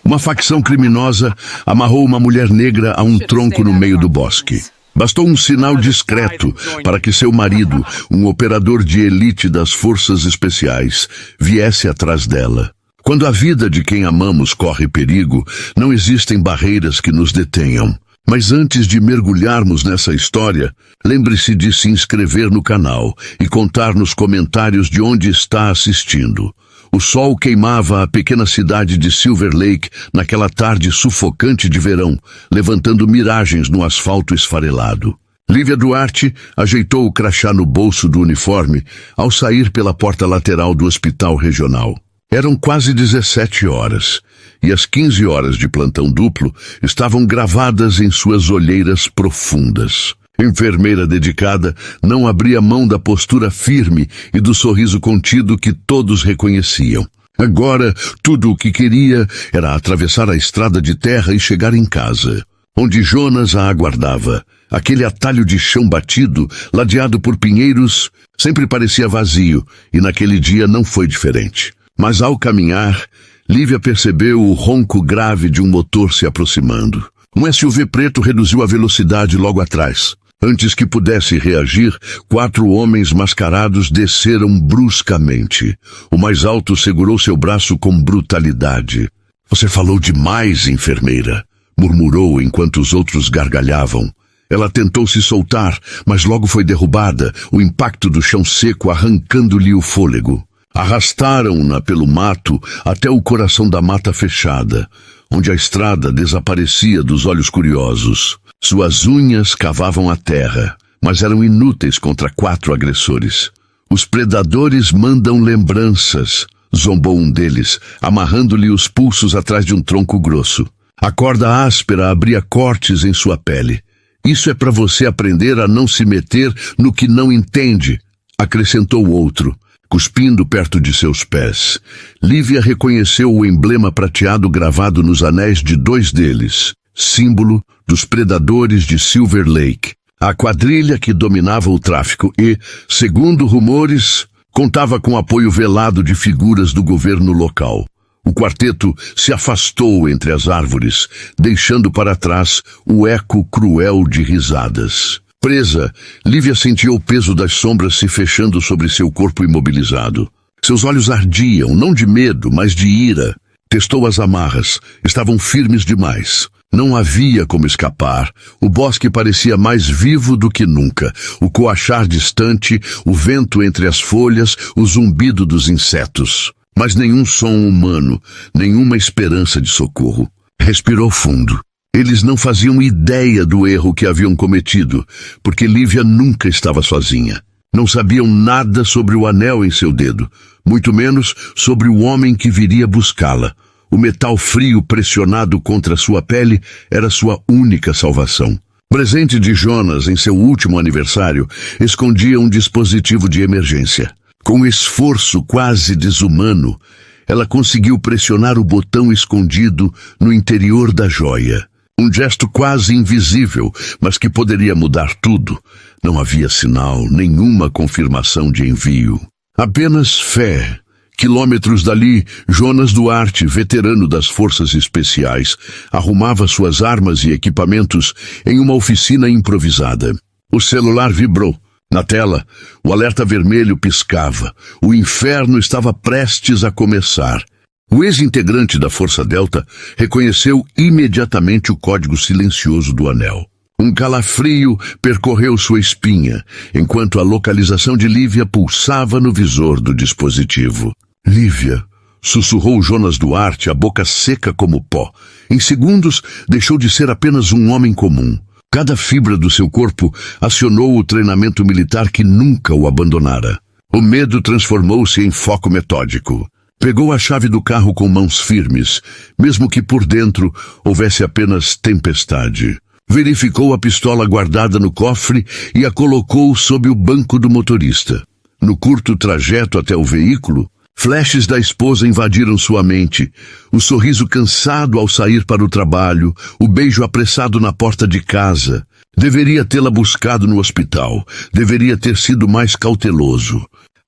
Uma facção criminosa amarrou uma mulher negra a um tronco no meio do bosque. Bastou um sinal discreto para que seu marido, um operador de elite das forças especiais, viesse atrás dela. Quando a vida de quem amamos corre perigo, não existem barreiras que nos detenham. Mas antes de mergulharmos nessa história, lembre-se de se inscrever no canal e contar nos comentários de onde está assistindo. O sol queimava a pequena cidade de Silver Lake naquela tarde sufocante de verão, levantando miragens no asfalto esfarelado. Lívia Duarte ajeitou o crachá no bolso do uniforme ao sair pela porta lateral do hospital regional. Eram quase 17 horas, e as 15 horas de plantão duplo estavam gravadas em suas olheiras profundas. Enfermeira dedicada, não abria mão da postura firme e do sorriso contido que todos reconheciam. Agora, tudo o que queria era atravessar a estrada de terra e chegar em casa, onde Jonas a aguardava. Aquele atalho de chão batido, ladeado por pinheiros, sempre parecia vazio, e naquele dia não foi diferente. Mas ao caminhar, Lívia percebeu o ronco grave de um motor se aproximando. Um SUV preto reduziu a velocidade logo atrás. Antes que pudesse reagir, 4 homens mascarados desceram bruscamente. O mais alto segurou seu braço com brutalidade. "Você falou demais, enfermeira", murmurou enquanto os outros gargalhavam. Ela tentou se soltar, mas logo foi derrubada, o impacto do chão seco arrancando-lhe o fôlego. Arrastaram-na pelo mato até o coração da mata fechada, onde a estrada desaparecia dos olhos curiosos. Suas unhas cavavam a terra, mas eram inúteis contra 4 agressores. "Os predadores mandam lembranças", zombou um deles, amarrando-lhe os pulsos atrás de um tronco grosso. A corda áspera abria cortes em sua pele. "Isso é para você aprender a não se meter no que não entende", acrescentou outro, cuspindo perto de seus pés. Lívia reconheceu o emblema prateado gravado nos anéis de 2 deles, símbolo dos predadores de Silver Lake, a quadrilha que dominava o tráfico e, segundo rumores, contava com apoio velado de figuras do governo local. O quarteto se afastou entre as árvores, deixando para trás o eco cruel de risadas. Presa, Lívia sentiu o peso das sombras se fechando sobre seu corpo imobilizado. Seus olhos ardiam, não de medo, mas de ira. Testou as amarras. Estavam firmes demais. Não havia como escapar. O bosque parecia mais vivo do que nunca. O coachar distante, o vento entre as folhas, o zumbido dos insetos. Mas nenhum som humano, nenhuma esperança de socorro. Respirou fundo. Eles não faziam ideia do erro que haviam cometido, porque Lívia nunca estava sozinha. Não sabiam nada sobre o anel em seu dedo, muito menos sobre o homem que viria buscá-la. O metal frio pressionado contra sua pele era sua única salvação. Presente de Jonas em seu último aniversário, escondia um dispositivo de emergência. Com esforço quase desumano, ela conseguiu pressionar o botão escondido no interior da joia. Um gesto quase invisível, mas que poderia mudar tudo. Não havia sinal, nenhuma confirmação de envio. Apenas fé. Quilômetros dali, Jonas Duarte, veterano das forças especiais, arrumava suas armas e equipamentos em uma oficina improvisada. O celular vibrou. Na tela, o alerta vermelho piscava. O inferno estava prestes a começar. O ex-integrante da Força Delta reconheceu imediatamente o código silencioso do anel. Um calafrio percorreu sua espinha, enquanto a localização de Lívia pulsava no visor do dispositivo. "Lívia", sussurrou Jonas Duarte, a boca seca como pó. Em segundos, deixou de ser apenas um homem comum. Cada fibra do seu corpo acionou o treinamento militar que nunca o abandonara. O medo transformou-se em foco metódico. Pegou a chave do carro com mãos firmes, mesmo que por dentro houvesse apenas tempestade. Verificou a pistola guardada no cofre e a colocou sob o banco do motorista. No curto trajeto até o veículo, flashes da esposa invadiram sua mente. O sorriso cansado ao sair para o trabalho, o beijo apressado na porta de casa. Deveria tê-la buscado no hospital. Deveria ter sido mais cauteloso.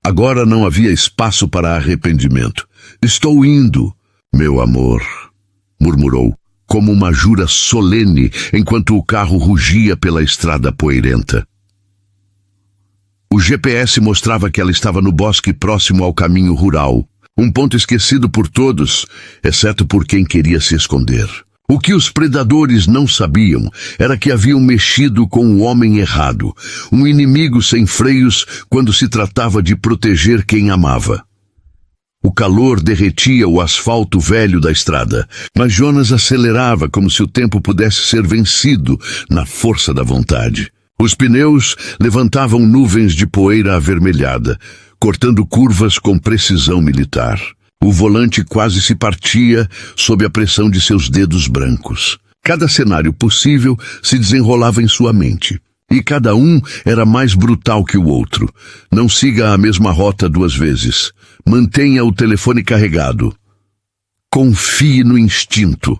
Agora não havia espaço para arrependimento. "Estou indo, meu amor", murmurou, como uma jura solene, enquanto o carro rugia pela estrada poeirenta. O GPS mostrava que ela estava no bosque próximo ao caminho rural, um ponto esquecido por todos, exceto por quem queria se esconder. O que os predadores não sabiam era que haviam mexido com o homem errado, um inimigo sem freios quando se tratava de proteger quem amava. O calor derretia o asfalto velho da estrada, mas Jonas acelerava como se o tempo pudesse ser vencido na força da vontade. Os pneus levantavam nuvens de poeira avermelhada, cortando curvas com precisão militar. O volante quase se partia sob a pressão de seus dedos brancos. Cada cenário possível se desenrolava em sua mente, e cada um era mais brutal que o outro. Não siga a mesma rota 2 vezes. Mantenha o telefone carregado. Confie no instinto.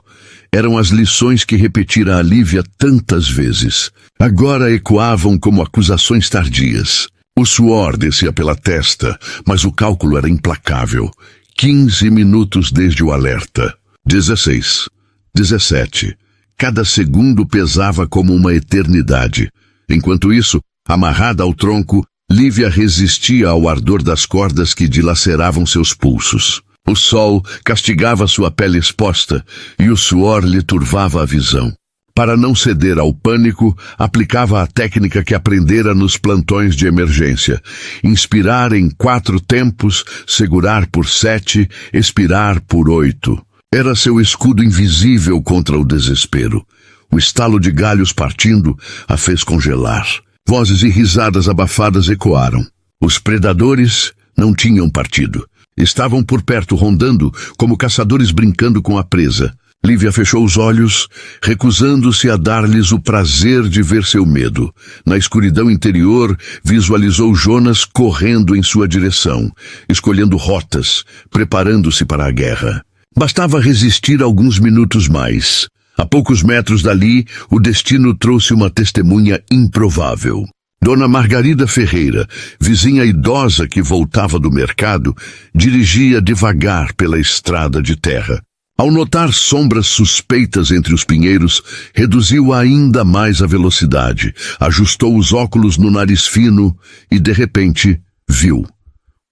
Eram as lições que repetira a Lívia tantas vezes. Agora ecoavam como acusações tardias. O suor descia pela testa, mas o cálculo era implacável. 15 minutos desde o alerta. 16. 17. Cada segundo pesava como uma eternidade. Enquanto isso, amarrada ao tronco, Lívia resistia ao ardor das cordas que dilaceravam seus pulsos. O sol castigava sua pele exposta e o suor lhe turvava a visão. Para não ceder ao pânico, aplicava a técnica que aprendera nos plantões de emergência. Inspirar em 4 tempos, segurar por 7, expirar por 8. Era seu escudo invisível contra o desespero. O estalo de galhos partindo a fez congelar. Vozes e risadas abafadas ecoaram. Os predadores não tinham partido. Estavam por perto rondando como caçadores brincando com a presa. Lívia fechou os olhos, recusando-se a dar-lhes o prazer de ver seu medo. Na escuridão interior, visualizou Jonas correndo em sua direção, escolhendo rotas, preparando-se para a guerra. Bastava resistir alguns minutos mais. A poucos metros dali, o destino trouxe uma testemunha improvável. Dona Margarida Ferreira, vizinha idosa que voltava do mercado, dirigia devagar pela estrada de terra. Ao notar sombras suspeitas entre os pinheiros, reduziu ainda mais a velocidade, ajustou os óculos no nariz fino e, de repente, viu.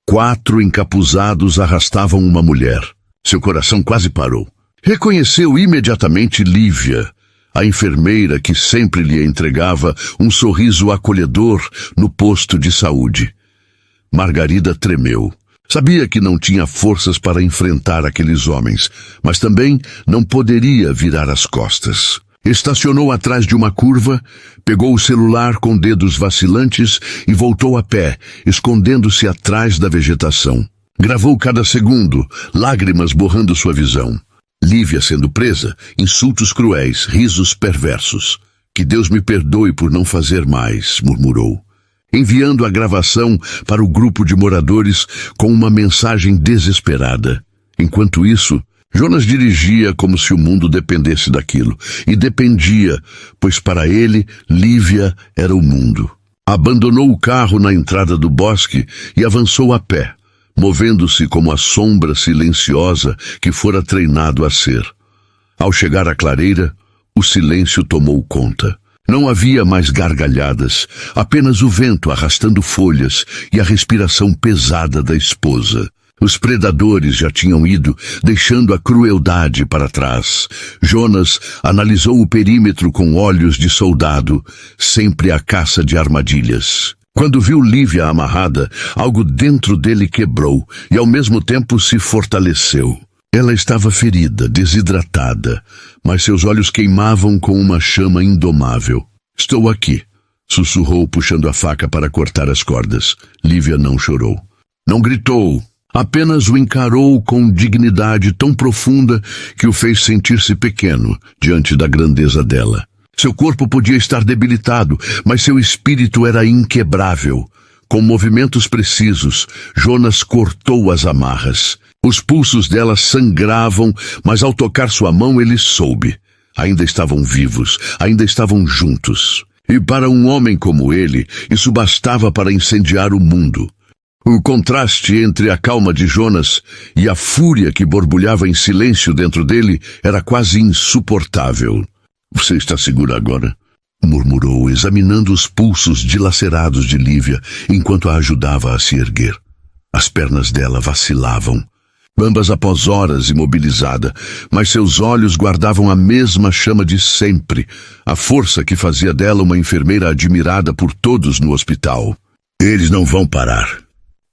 4 encapuzados arrastavam uma mulher. Seu coração quase parou. Reconheceu imediatamente Lívia, a enfermeira que sempre lhe entregava um sorriso acolhedor no posto de saúde. Margarida tremeu. Sabia que não tinha forças para enfrentar aqueles homens, mas também não poderia virar as costas. Estacionou atrás de uma curva, pegou o celular com dedos vacilantes e voltou a pé, escondendo-se atrás da vegetação. Gravou cada segundo, lágrimas borrando sua visão. Lívia sendo presa, insultos cruéis, risos perversos. Que Deus me perdoe por não fazer mais, murmurou, enviando a gravação para o grupo de moradores com uma mensagem desesperada. Enquanto isso, Jonas dirigia como se o mundo dependesse daquilo. E dependia, pois para ele, Lívia era o mundo. Abandonou o carro na entrada do bosque e avançou a pé, movendo-se como a sombra silenciosa que fora treinado a ser. Ao chegar à clareira, o silêncio tomou conta. Não havia mais gargalhadas, apenas o vento arrastando folhas e a respiração pesada da esposa. Os predadores já tinham ido, deixando a crueldade para trás. Jonas analisou o perímetro com olhos de soldado, sempre à caça de armadilhas. Quando viu Lívia amarrada, algo dentro dele quebrou e ao mesmo tempo se fortaleceu. Ela estava ferida, desidratada, mas seus olhos queimavam com uma chama indomável. Estou aqui, sussurrou puxando a faca para cortar as cordas. Lívia não chorou. Não gritou, apenas o encarou com dignidade tão profunda que o fez sentir-se pequeno diante da grandeza dela. Seu corpo podia estar debilitado, mas seu espírito era inquebrável. Com movimentos precisos, Jonas cortou as amarras. Os pulsos dela sangravam, mas ao tocar sua mão ele soube. Ainda estavam vivos, ainda estavam juntos. E para um homem como ele, isso bastava para incendiar o mundo. O contraste entre a calma de Jonas e a fúria que borbulhava em silêncio dentro dele era quase insuportável. Você está segura agora? Murmurou, examinando os pulsos dilacerados de Lívia enquanto a ajudava a se erguer. As pernas dela vacilavam, ambas após horas imobilizada, mas seus olhos guardavam a mesma chama de sempre, a força que fazia dela uma enfermeira admirada por todos no hospital. Eles não vão parar,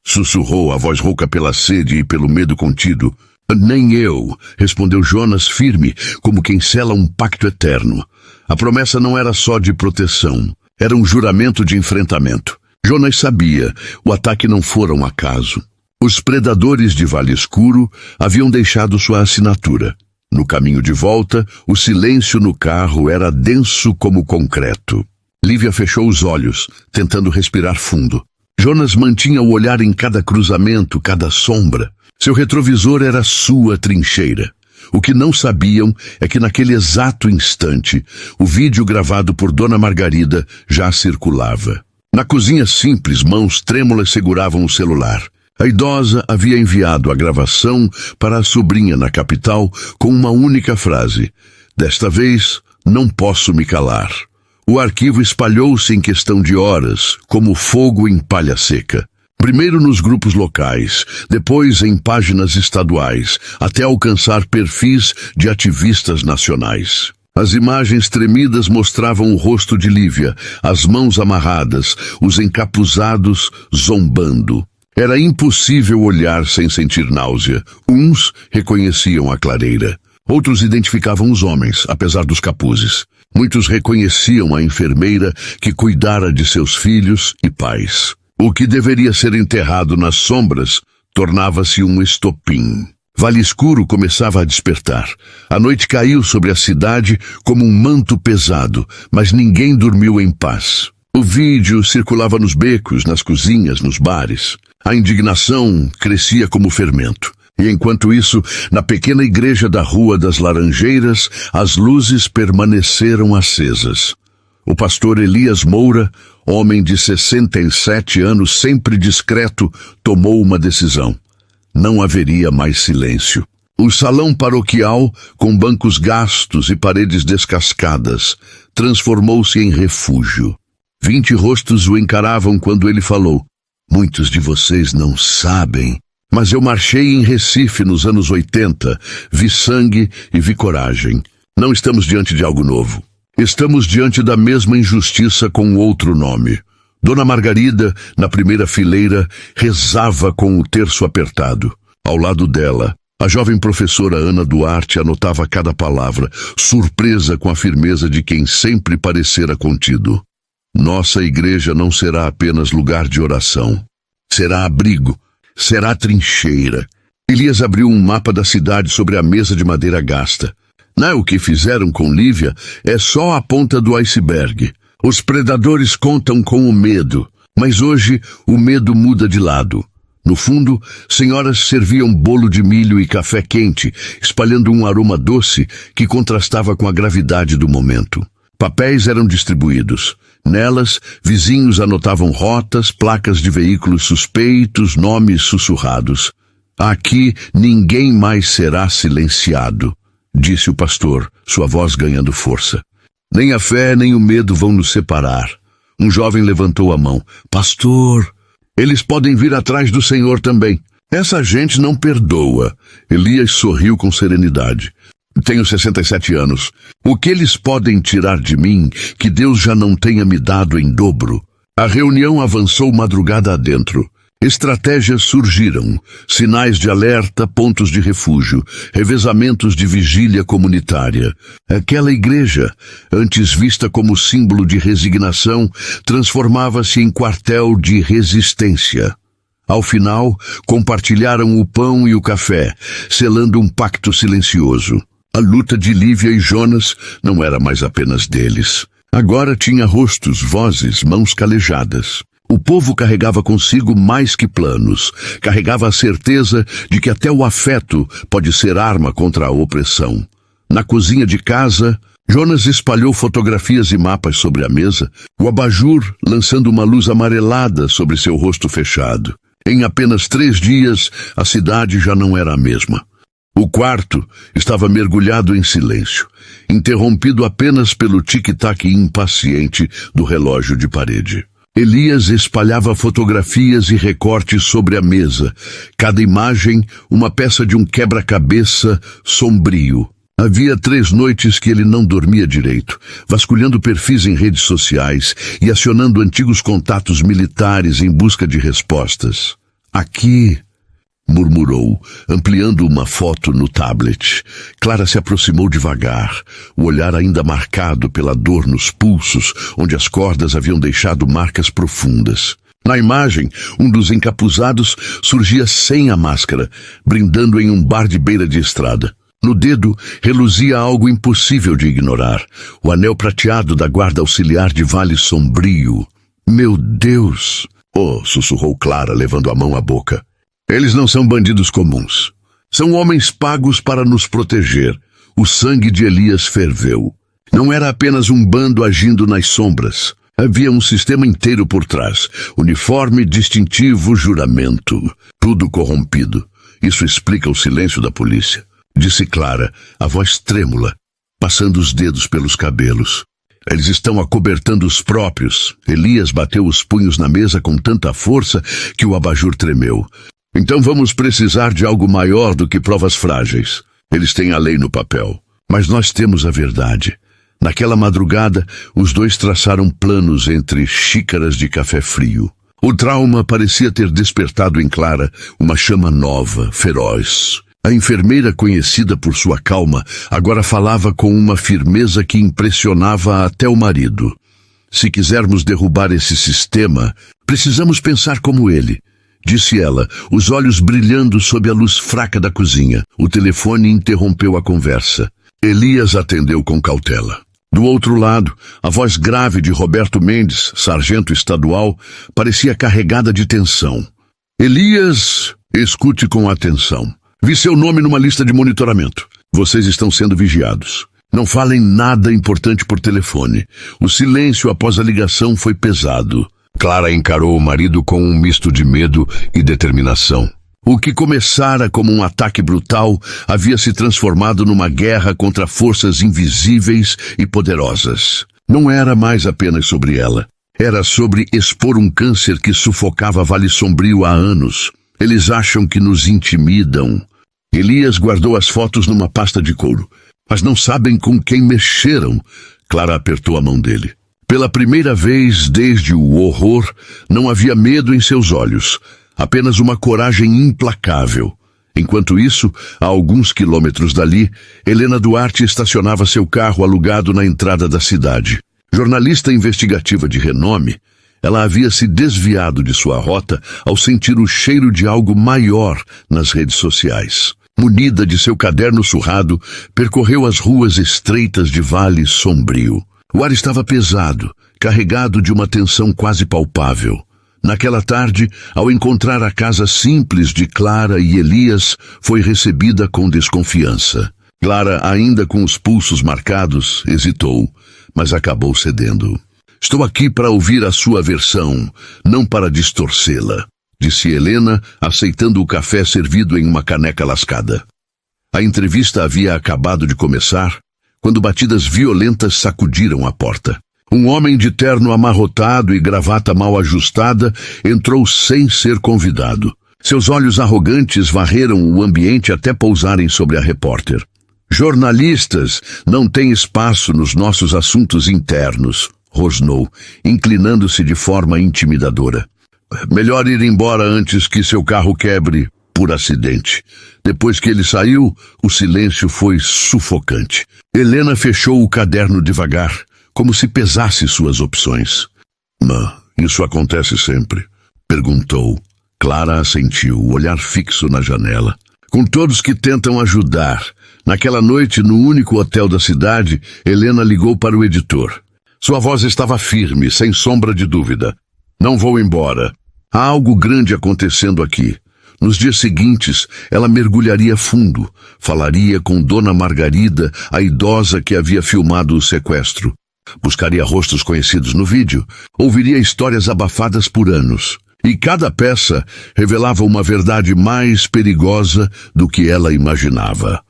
sussurrou, a voz rouca pela sede e pelo medo contido. Nem eu, respondeu Jonas firme, como quem sela um pacto eterno. A promessa não era só de proteção, era um juramento de enfrentamento. Jonas sabia, o ataque não fora um acaso. Os predadores de Vale Escuro haviam deixado sua assinatura. No caminho de volta, o silêncio no carro era denso como concreto. Lívia fechou os olhos, tentando respirar fundo. Jonas mantinha o olhar em cada cruzamento, cada sombra. Seu retrovisor era sua trincheira. O que não sabiam é que naquele exato instante, o vídeo gravado por Dona Margarida já circulava. Na cozinha simples, mãos trêmulas seguravam o celular. A idosa havia enviado a gravação para a sobrinha na capital com uma única frase: "Desta vez, não posso me calar." O arquivo espalhou-se em questão de horas, como fogo em palha seca. Primeiro nos grupos locais, depois em páginas estaduais, até alcançar perfis de ativistas nacionais. As imagens tremidas mostravam o rosto de Lívia, as mãos amarradas, os encapuzados zombando. Era impossível olhar sem sentir náusea. Uns reconheciam a clareira. Outros identificavam os homens, apesar dos capuzes. Muitos reconheciam a enfermeira que cuidara de seus filhos e pais. O que deveria ser enterrado nas sombras tornava-se um estopim. Vale Escuro começava a despertar. A noite caiu sobre a cidade como um manto pesado, mas ninguém dormiu em paz. O vídeo circulava nos becos, nas cozinhas, nos bares. A indignação crescia como fermento. E enquanto isso, na pequena igreja da Rua das Laranjeiras, as luzes permaneceram acesas. O pastor Elias Moura, homem de 67 anos, sempre discreto, tomou uma decisão. Não haveria mais silêncio. O salão paroquial, com bancos gastos e paredes descascadas, transformou-se em refúgio. 20 rostos o encaravam quando ele falou: "Muitos de vocês não sabem, mas eu marchei em Recife nos anos 80, vi sangue e vi coragem. Não estamos diante de algo novo. Estamos diante da mesma injustiça com outro nome." Dona Margarida, na primeira fileira, rezava com o terço apertado. Ao lado dela, a jovem professora Ana Duarte anotava cada palavra, surpresa com a firmeza de quem sempre parecera contido. Nossa igreja não será apenas lugar de oração. Será abrigo, será trincheira. Elias abriu um mapa da cidade sobre a mesa de madeira gasta. O que fizeram com Lívia é só a ponta do iceberg. Os predadores contam com o medo, mas hoje o medo muda de lado. No fundo, senhoras serviam bolo de milho e café quente, espalhando um aroma doce que contrastava com a gravidade do momento. Papéis eram distribuídos. Nelas, vizinhos anotavam rotas, placas de veículos suspeitos, nomes sussurrados. "Aqui ninguém mais será silenciado", disse o pastor, sua voz ganhando força. "Nem a fé nem o medo vão nos separar." Um jovem levantou a mão. "Pastor, eles podem vir atrás do Senhor também. Essa gente não perdoa." Elias sorriu com serenidade. "Tenho 67 anos. O que eles podem tirar de mim que Deus já não tenha me dado em dobro?" A reunião avançou madrugada adentro. Estratégias surgiram, sinais de alerta, pontos de refúgio, revezamentos de vigília comunitária. Aquela igreja, antes vista como símbolo de resignação, transformava-se em quartel de resistência. Ao final, compartilharam o pão e o café, selando um pacto silencioso. A luta de Lívia e Jonas não era mais apenas deles. Agora tinha rostos, vozes, mãos calejadas. O povo carregava consigo mais que planos, carregava a certeza de que até o afeto pode ser arma contra a opressão. Na cozinha de casa, Jonas espalhou fotografias e mapas sobre a mesa, o abajur lançando uma luz amarelada sobre seu rosto fechado. Em apenas 3 dias, a cidade já não era a mesma. O quarto estava mergulhado em silêncio, interrompido apenas pelo tic-tac impaciente do relógio de parede. Elias espalhava fotografias e recortes sobre a mesa, cada imagem uma peça de um quebra-cabeça sombrio. Havia 3 noites que ele não dormia direito, vasculhando perfis em redes sociais e acionando antigos contatos militares em busca de respostas. Aqui, murmurou, ampliando uma foto no tablet. Clara se aproximou devagar, o olhar ainda marcado pela dor nos pulsos, onde as cordas haviam deixado marcas profundas. Na imagem, um dos encapuzados surgia sem a máscara, brindando em um bar de beira de estrada. No dedo reluzia algo impossível de ignorar, o anel prateado da guarda auxiliar de Vale Sombrio. Meu Deus! Oh, sussurrou Clara, levando a mão à boca. Eles não são bandidos comuns. São homens pagos para nos proteger. O sangue de Elias ferveu. Não era apenas um bando agindo nas sombras. Havia um sistema inteiro por trás. Uniforme, distintivo, juramento. Tudo corrompido. Isso explica o silêncio da polícia. Disse Clara, a voz trêmula, passando os dedos pelos cabelos. Eles estão acobertando os próprios. Elias bateu os punhos na mesa com tanta força que o abajur tremeu. Então vamos precisar de algo maior do que provas frágeis. Eles têm a lei no papel, mas nós temos a verdade. Naquela madrugada, os dois traçaram planos entre xícaras de café frio. O trauma parecia ter despertado em Clara uma chama nova, feroz. A enfermeira, conhecida por sua calma, agora falava com uma firmeza que impressionava até o marido. Se quisermos derrubar esse sistema, precisamos pensar como ele, disse ela, os olhos brilhando sob a luz fraca da cozinha. O telefone interrompeu a conversa. Elias atendeu com cautela. Do outro lado, a voz grave de Roberto Mendes, sargento estadual, parecia carregada de tensão. Elias, escute com atenção. Vi seu nome numa lista de monitoramento. Vocês estão sendo vigiados. Não falem nada importante por telefone. O silêncio após a ligação foi pesado. Clara encarou o marido com um misto de medo e determinação. O que começara como um ataque brutal havia se transformado numa guerra contra forças invisíveis e poderosas. Não era mais apenas sobre ela. Era sobre expor um câncer que sufocava Vale Sombrio há anos. Eles acham que nos intimidam. Elias guardou as fotos numa pasta de couro. Mas não sabem com quem mexeram. Clara apertou a mão dele. Pela primeira vez desde o horror, não havia medo em seus olhos. Apenas uma coragem implacável. Enquanto isso, a alguns quilômetros dali, Helena Duarte estacionava seu carro alugado na entrada da cidade. Jornalista investigativa de renome, ela havia se desviado de sua rota ao sentir o cheiro de algo maior nas redes sociais. Munida de seu caderno surrado, percorreu as ruas estreitas de Vale Sombrio. O ar estava pesado, carregado de uma tensão quase palpável. Naquela tarde, ao encontrar a casa simples de Clara e Elias, foi recebida com desconfiança. Clara, ainda com os pulsos marcados, hesitou, mas acabou cedendo. Estou aqui para ouvir a sua versão, não para distorcê-la, disse Helena, aceitando o café servido em uma caneca lascada. A entrevista havia acabado de começar, quando batidas violentas sacudiram a porta. Um homem de terno amarrotado e gravata mal ajustada entrou sem ser convidado. Seus olhos arrogantes varreram o ambiente até pousarem sobre a repórter. Jornalistas não têm espaço nos nossos assuntos internos, rosnou, inclinando-se de forma intimidadora. Melhor ir embora antes que seu carro quebre por acidente. Depois que ele saiu, o silêncio foi sufocante. Helena fechou o caderno devagar, como se pesasse suas opções. Mas isso acontece sempre? Perguntou. Clara assentiu, o olhar fixo na janela. Com todos que tentam ajudar. Naquela noite, no único hotel da cidade, Helena ligou para o editor. Sua voz estava firme, sem sombra de dúvida. Não vou embora. Há algo grande acontecendo aqui. Nos dias seguintes, ela mergulharia fundo. Falaria com Dona Margarida, a idosa que havia filmado o sequestro. Buscaria rostos conhecidos no vídeo. Ouviria histórias abafadas por anos. E cada peça revelava uma verdade mais perigosa do que ela imaginava.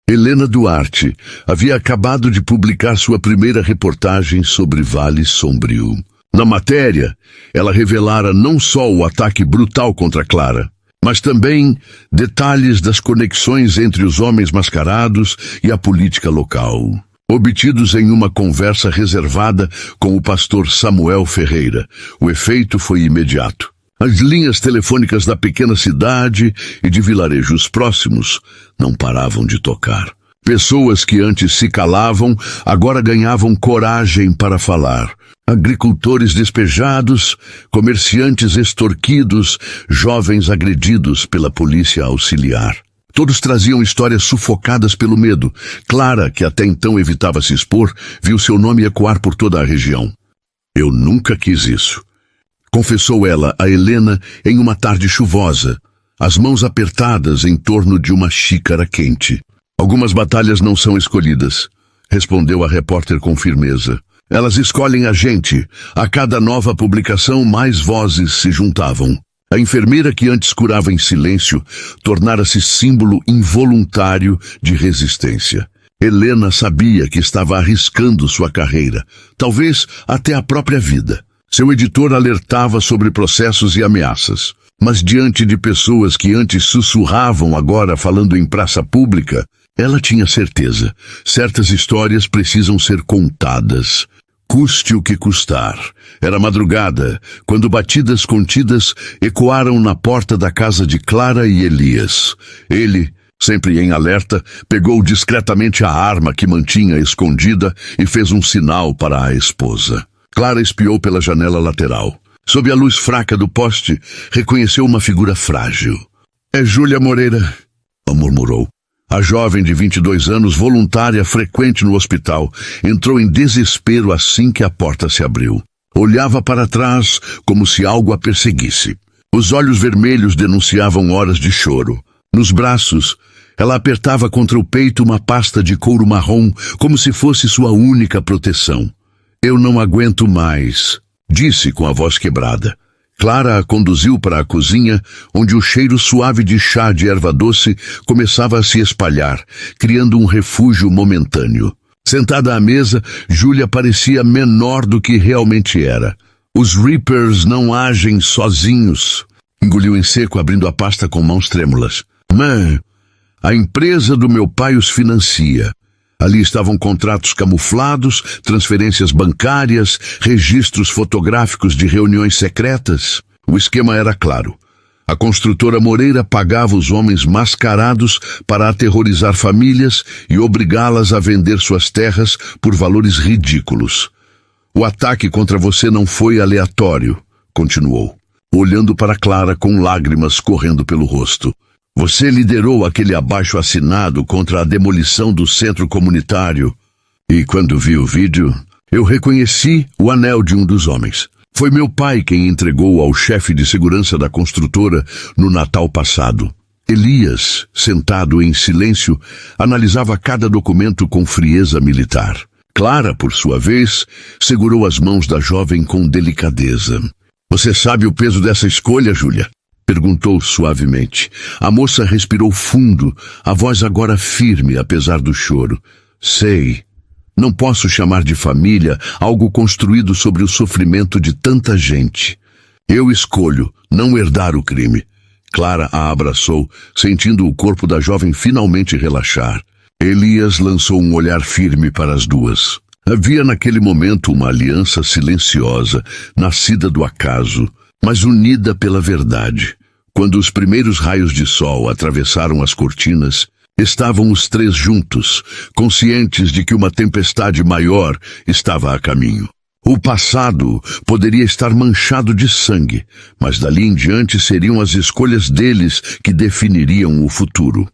Helena Duarte havia acabado de publicar sua primeira reportagem sobre Vale Sombrio. Na matéria, ela revelara não só o ataque brutal contra Clara, mas também detalhes das conexões entre os homens mascarados e a política local, obtidos em uma conversa reservada com o pastor Samuel Ferreira. O efeito foi imediato. As linhas telefônicas da pequena cidade e de vilarejos próximos não paravam de tocar. Pessoas que antes se calavam, agora ganhavam coragem para falar. Agricultores despejados, comerciantes extorquidos, jovens agredidos pela polícia auxiliar. Todos traziam histórias sufocadas pelo medo. Clara, que até então evitava se expor, viu seu nome ecoar por toda a região. Eu nunca quis isso, confessou ela a Helena em uma tarde chuvosa, as mãos apertadas em torno de uma xícara quente. Algumas batalhas não são escolhidas, respondeu a repórter com firmeza. Elas escolhem a gente. A cada nova publicação, mais vozes se juntavam. A enfermeira que antes curava em silêncio tornara-se símbolo involuntário de resistência. Helena sabia que estava arriscando sua carreira, talvez até a própria vida. Seu editor alertava sobre processos e ameaças. Mas diante de pessoas que antes sussurravam, agora falando em praça pública, ela tinha certeza. Certas histórias precisam ser contadas, custe o que custar. Era madrugada, quando batidas contidas ecoaram na porta da casa de Clara e Elias. Ele, sempre em alerta, pegou discretamente a arma que mantinha escondida e fez um sinal para a esposa. Clara espiou pela janela lateral. Sob a luz fraca do poste, reconheceu uma figura frágil. É Júlia Moreira, ela murmurou. A jovem de 22 anos, voluntária frequente no hospital, entrou em desespero assim que a porta se abriu. Olhava para trás como se algo a perseguisse. Os olhos vermelhos denunciavam horas de choro. Nos braços, ela apertava contra o peito uma pasta de couro marrom, como se fosse sua única proteção. Eu não aguento mais, disse com a voz quebrada. Clara a conduziu para a cozinha, onde o cheiro suave de chá de erva doce começava a se espalhar, criando um refúgio momentâneo. Sentada à mesa, Júlia parecia menor do que realmente era. Os Reapers não agem sozinhos. Engoliu em seco, abrindo a pasta com mãos trêmulas. Mãe, a empresa do meu pai os financia. Ali estavam contratos camuflados, transferências bancárias, registros fotográficos de reuniões secretas. O esquema era claro. A construtora Moreira pagava os homens mascarados para aterrorizar famílias e obrigá-las a vender suas terras por valores ridículos. O ataque contra você não foi aleatório, continuou, olhando para Clara com lágrimas correndo pelo rosto. Você liderou aquele abaixo-assinado contra a demolição do centro comunitário. E quando vi o vídeo, eu reconheci o anel de um dos homens. Foi meu pai quem entregou ao chefe de segurança da construtora no Natal passado. Elias, sentado em silêncio, analisava cada documento com frieza militar. Clara, por sua vez, segurou as mãos da jovem com delicadeza. Você sabe o peso dessa escolha, Júlia? Perguntou suavemente. A moça respirou fundo, a voz agora firme, apesar do choro. Sei. Não posso chamar de família algo construído sobre o sofrimento de tanta gente. Eu escolho não herdar o crime. Clara a abraçou, sentindo o corpo da jovem finalmente relaxar. Elias lançou um olhar firme para as duas. Havia naquele momento uma aliança silenciosa, nascida do acaso, mas unida pela verdade. Quando os primeiros raios de sol atravessaram as cortinas, estavam os três juntos, conscientes de que uma tempestade maior estava a caminho. O passado poderia estar manchado de sangue, mas dali em diante seriam as escolhas deles que definiriam o futuro.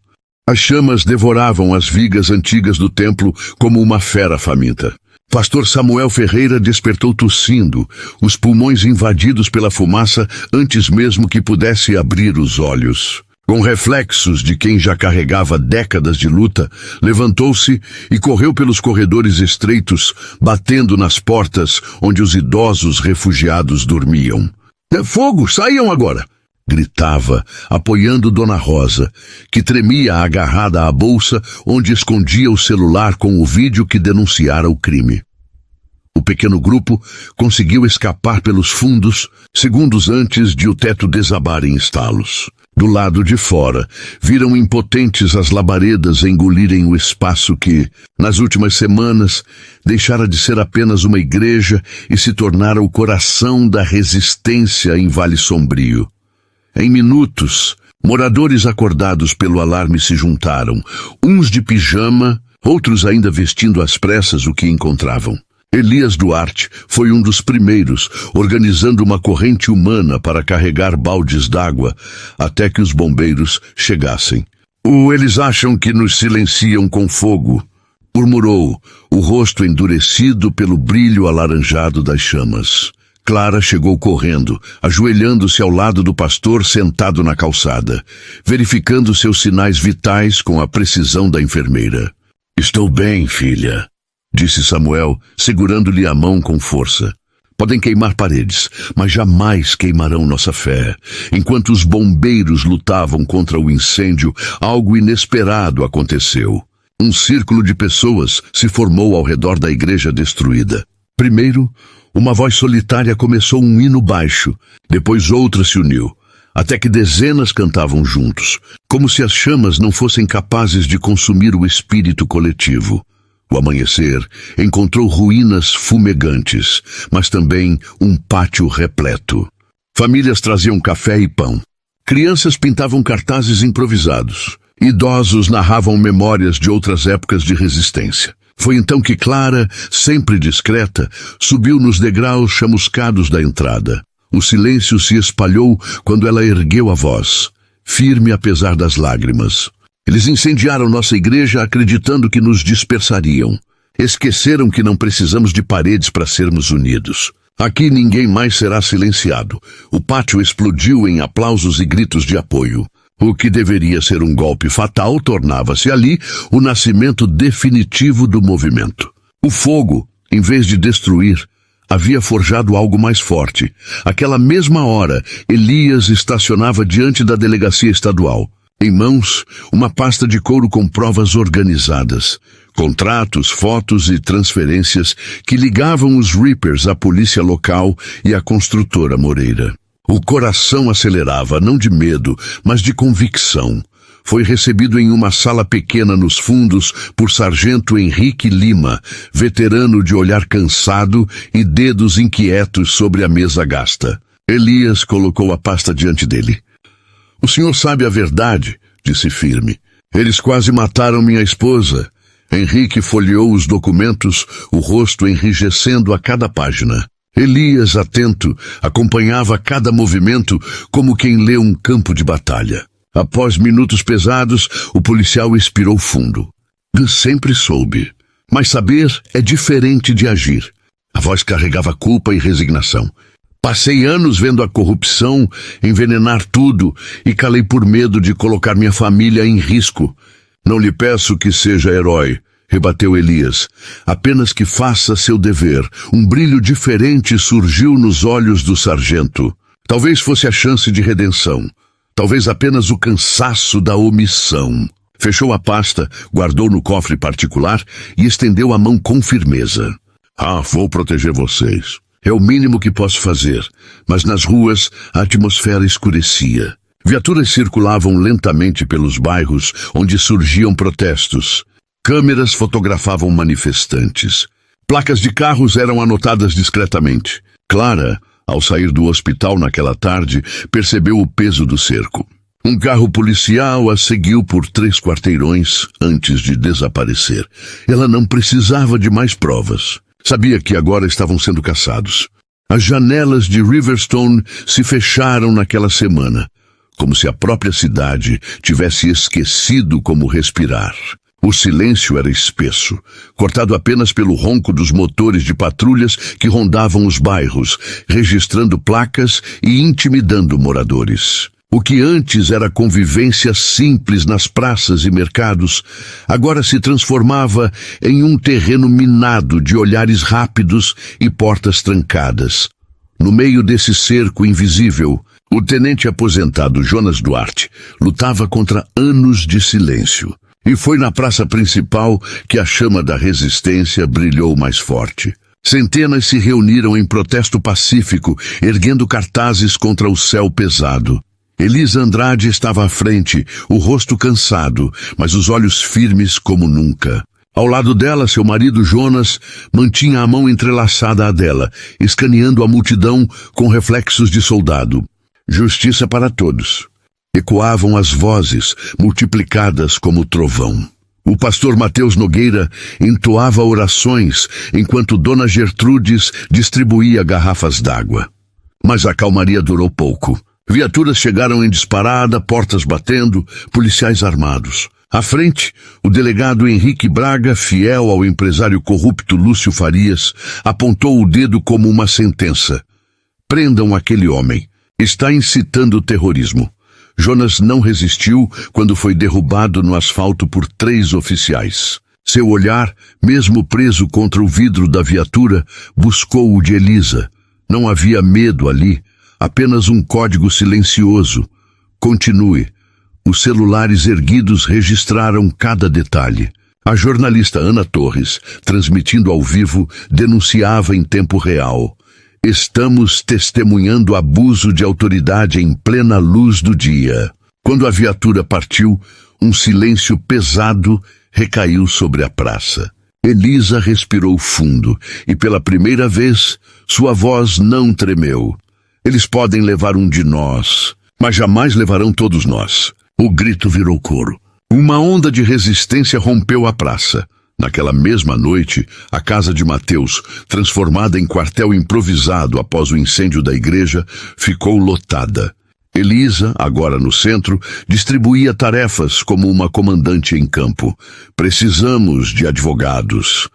As chamas devoravam as vigas antigas do templo como uma fera faminta. Pastor Samuel Ferreira despertou tossindo, os pulmões invadidos pela fumaça antes mesmo que pudesse abrir os olhos. Com reflexos de quem já carregava décadas de luta, levantou-se e correu pelos corredores estreitos, batendo nas portas onde os idosos refugiados dormiam. Fogo, saiam agora! Gritava, apoiando Dona Rosa, que tremia agarrada à bolsa onde escondia o celular com o vídeo que denunciara o crime. O pequeno grupo conseguiu escapar pelos fundos segundos antes de o teto desabar em estalos. Do lado de fora, viram impotentes as labaredas engolirem o espaço que, nas últimas semanas, deixara de ser apenas uma igreja e se tornara o coração da resistência em Vale Sombrio. Em minutos, moradores acordados pelo alarme se juntaram, uns de pijama, outros ainda vestindo às pressas o que encontravam. Elias Duarte foi um dos primeiros, organizando uma corrente humana para carregar baldes d'água até que os bombeiros chegassem. Eles acham que nos silenciam com fogo, murmurou, o rosto endurecido pelo brilho alaranjado das chamas. Clara chegou correndo, ajoelhando-se ao lado do pastor sentado na calçada, verificando seus sinais vitais com a precisão da enfermeira. Estou bem, filha, disse Samuel, segurando-lhe a mão com força. Podem queimar paredes, mas jamais queimarão nossa fé. Enquanto os bombeiros lutavam contra o incêndio, algo inesperado aconteceu. Um círculo de pessoas se formou ao redor da igreja destruída. Primeiro, uma voz solitária começou um hino baixo, depois outra se uniu, até que dezenas cantavam juntos, como se as chamas não fossem capazes de consumir o espírito coletivo. O amanhecer encontrou ruínas fumegantes, mas também um pátio repleto. Famílias traziam café e pão. Crianças pintavam cartazes improvisados. Idosos narravam memórias de outras épocas de resistência. Foi então que Clara, sempre discreta, subiu nos degraus chamuscados da entrada. O silêncio se espalhou quando ela ergueu a voz, firme apesar das lágrimas. Eles incendiaram nossa igreja acreditando que nos dispersariam. Esqueceram que não precisamos de paredes para sermos unidos. Aqui ninguém mais será silenciado. O pátio explodiu em aplausos e gritos de apoio. O que deveria ser um golpe fatal tornava-se ali o nascimento definitivo do movimento. O fogo, em vez de destruir, havia forjado algo mais forte. Aquela mesma hora, Elias estacionava diante da delegacia estadual. Em mãos, uma pasta de couro com provas organizadas. Contratos, fotos e transferências que ligavam os Reapers à polícia local e à construtora Moreira. O coração acelerava, não de medo, mas de convicção. Foi recebido em uma sala pequena nos fundos por Sargento Henrique Lima, veterano de olhar cansado e dedos inquietos sobre a mesa gasta. Elias colocou a pasta diante dele. O senhor sabe a verdade, disse firme. Eles quase mataram minha esposa. Henrique folheou os documentos, o rosto enrijecendo a cada página. Elias, atento, acompanhava cada movimento como quem lê um campo de batalha. Após minutos pesados, o policial expirou fundo. Sempre soube. Mas saber é diferente de agir. A voz carregava culpa e resignação. Passei anos vendo a corrupção envenenar tudo e calei por medo de colocar minha família em risco. Não lhe peço que seja herói, rebateu Elias. Apenas que faça seu dever. Um brilho diferente surgiu nos olhos do sargento. Talvez fosse a chance de redenção. Talvez apenas o cansaço da omissão. Fechou a pasta, guardou no cofre particular e estendeu a mão com firmeza. Vou proteger vocês. É o mínimo que posso fazer, mas nas ruas a atmosfera escurecia. Viaturas circulavam lentamente pelos bairros onde surgiam protestos. Câmeras fotografavam manifestantes. Placas de carros eram anotadas discretamente. Clara, ao sair do hospital naquela tarde, percebeu o peso do cerco. Um carro policial a seguiu por 3 quarteirões antes de desaparecer. Ela não precisava de mais provas. Sabia que agora estavam sendo caçados. As janelas de Riverstone se fecharam naquela semana, como se a própria cidade tivesse esquecido como respirar. O silêncio era espesso, cortado apenas pelo ronco dos motores de patrulhas que rondavam os bairros, registrando placas e intimidando moradores. O que antes era convivência simples nas praças e mercados, agora se transformava em um terreno minado de olhares rápidos e portas trancadas. No meio desse cerco invisível, o tenente aposentado Jonas Duarte lutava contra anos de silêncio. E foi na praça principal que a chama da resistência brilhou mais forte. Centenas se reuniram em protesto pacífico, erguendo cartazes contra o céu pesado. Elisa Andrade estava à frente, o rosto cansado, mas os olhos firmes como nunca. Ao lado dela, seu marido Jonas mantinha a mão entrelaçada à dela, escaneando a multidão com reflexos de soldado. Justiça para todos. Ecoavam as vozes, multiplicadas como trovão. O pastor Mateus Nogueira entoava orações, enquanto Dona Gertrudes distribuía garrafas d'água. Mas a calmaria durou pouco. Viaturas chegaram em disparada, portas batendo, policiais armados. À frente, o delegado Henrique Braga, fiel ao empresário corrupto Lúcio Farias, apontou o dedo como uma sentença. Prendam aquele homem. Está incitando o terrorismo. Jonas não resistiu quando foi derrubado no asfalto por 3 oficiais. Seu olhar, mesmo preso contra o vidro da viatura, buscou o de Elisa. Não havia medo ali, apenas um código silencioso. Continue. Os celulares erguidos registraram cada detalhe. A jornalista Ana Torres, transmitindo ao vivo, denunciava em tempo real. Estamos testemunhando abuso de autoridade em plena luz do dia. Quando a viatura partiu, um silêncio pesado recaiu sobre a praça. Elisa respirou fundo e, pela primeira vez, sua voz não tremeu. Eles podem levar um de nós, mas jamais levarão todos nós. O grito virou coro. Uma onda de resistência rompeu a praça. Naquela mesma noite, a casa de Mateus, transformada em quartel improvisado após o incêndio da igreja, ficou lotada. Elisa, agora no centro, distribuía tarefas como uma comandante em campo. Precisamos de advogados.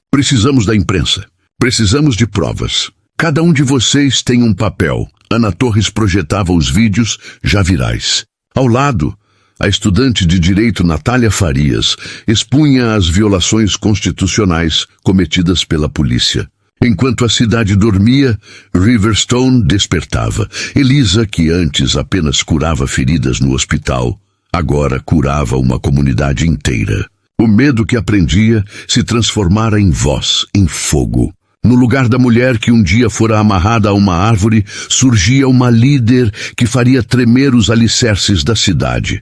Precisamos da imprensa. Precisamos de provas. Cada um de vocês tem um papel. Ana Torres projetava os vídeos já virais. Ao lado, a estudante de direito Natália Farias expunha as violações constitucionais cometidas pela polícia. Enquanto a cidade dormia, Riverstone despertava. Elisa, que antes apenas curava feridas no hospital, agora curava uma comunidade inteira. O medo que aprendia se transformara em voz, em fogo. No lugar da mulher que um dia fora amarrada a uma árvore, surgia uma líder que faria tremer os alicerces da cidade.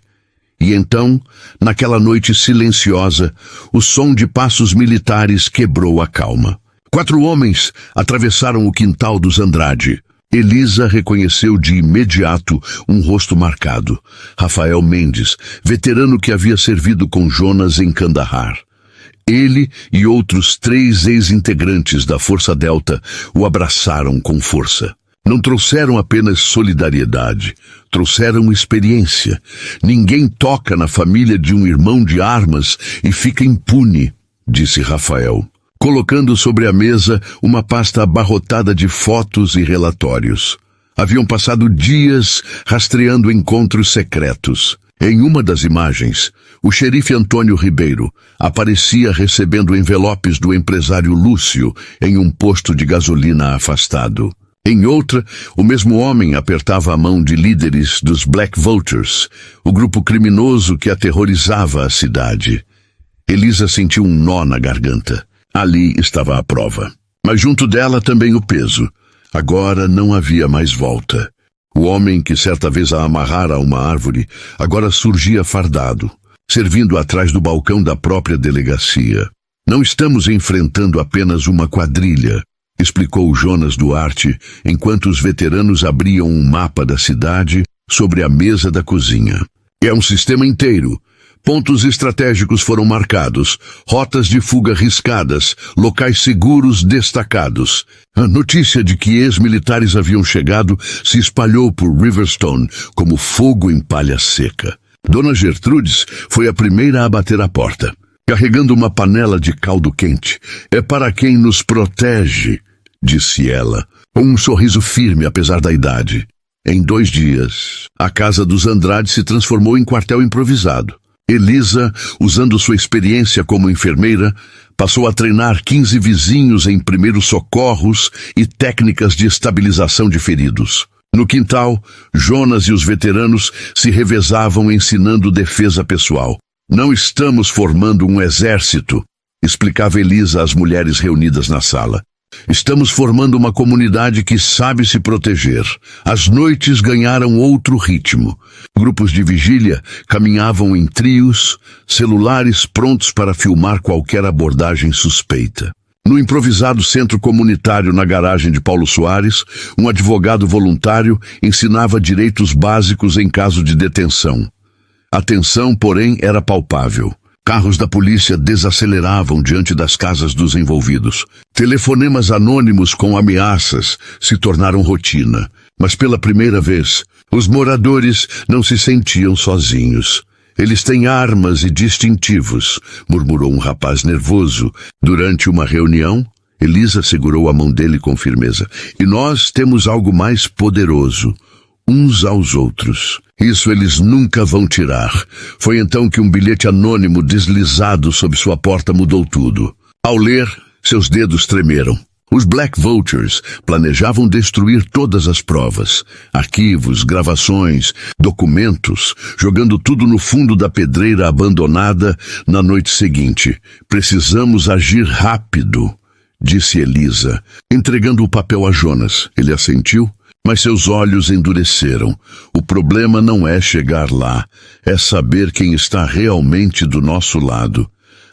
E então, naquela noite silenciosa, o som de passos militares quebrou a calma. 4 homens atravessaram o quintal dos Andrade. Elisa reconheceu de imediato um rosto marcado. Rafael Mendes, veterano que havia servido com Jonas em Kandahar. Ele e outros 3 ex-integrantes da Força Delta o abraçaram com força. Não trouxeram apenas solidariedade, trouxeram experiência. Ninguém toca na família de um irmão de armas e fica impune, disse Rafael, colocando sobre a mesa uma pasta abarrotada de fotos e relatórios. Haviam passado dias rastreando encontros secretos. Em uma das imagens, o xerife Antônio Ribeiro aparecia recebendo envelopes do empresário Lúcio em um posto de gasolina afastado. Em outra, o mesmo homem apertava a mão de líderes dos Black Vultures, o grupo criminoso que aterrorizava a cidade. Elisa sentiu um nó na garganta. Ali estava a prova. Mas junto dela também o peso. Agora não havia mais volta. O homem que certa vez a amarrara a uma árvore, agora surgia fardado, servindo atrás do balcão da própria delegacia. Não estamos enfrentando apenas uma quadrilha, explicou Jonas Duarte, enquanto os veteranos abriam um mapa da cidade sobre a mesa da cozinha. É um sistema inteiro. Pontos estratégicos foram marcados, rotas de fuga riscadas, locais seguros destacados. A notícia de que ex-militares haviam chegado se espalhou por Riverstone como fogo em palha seca. Dona Gertrudes foi a primeira a bater a porta, carregando uma panela de caldo quente. É para quem nos protege, disse ela, com um sorriso firme apesar da idade. Em 2 dias, a casa dos Andrade se transformou em quartel improvisado. Elisa, usando sua experiência como enfermeira, Passou a treinar 15 vizinhos em primeiros socorros e técnicas de estabilização de feridos. No quintal, Jonas e os veteranos se revezavam ensinando defesa pessoal. Não estamos formando um exército, explicava Elisa às mulheres reunidas na sala. Estamos formando uma comunidade que sabe se proteger. As noites ganharam outro ritmo. Grupos de vigília caminhavam em trios, celulares prontos para filmar qualquer abordagem suspeita. No improvisado centro comunitário na garagem de Paulo Soares, um advogado voluntário ensinava direitos básicos em caso de detenção. A tensão, porém, era palpável. Carros da polícia desaceleravam diante das casas dos envolvidos. Telefonemas anônimos com ameaças se tornaram rotina. Mas pela primeira vez, os moradores não se sentiam sozinhos. Eles têm armas e distintivos, murmurou um rapaz nervoso. Durante uma reunião, Elisa segurou a mão dele com firmeza. E nós temos algo mais poderoso. Uns aos outros. Isso eles nunca vão tirar. Foi então que um bilhete anônimo deslizado sob sua porta mudou tudo. Ao ler, seus dedos tremeram. Os Black Vultures planejavam destruir todas as provas, arquivos, gravações, documentos, jogando tudo no fundo da pedreira abandonada na noite seguinte. Precisamos agir rápido, disse Elisa, entregando o papel a Jonas. Ele assentiu. Mas seus olhos endureceram. O problema não é chegar lá, é saber quem está realmente do nosso lado.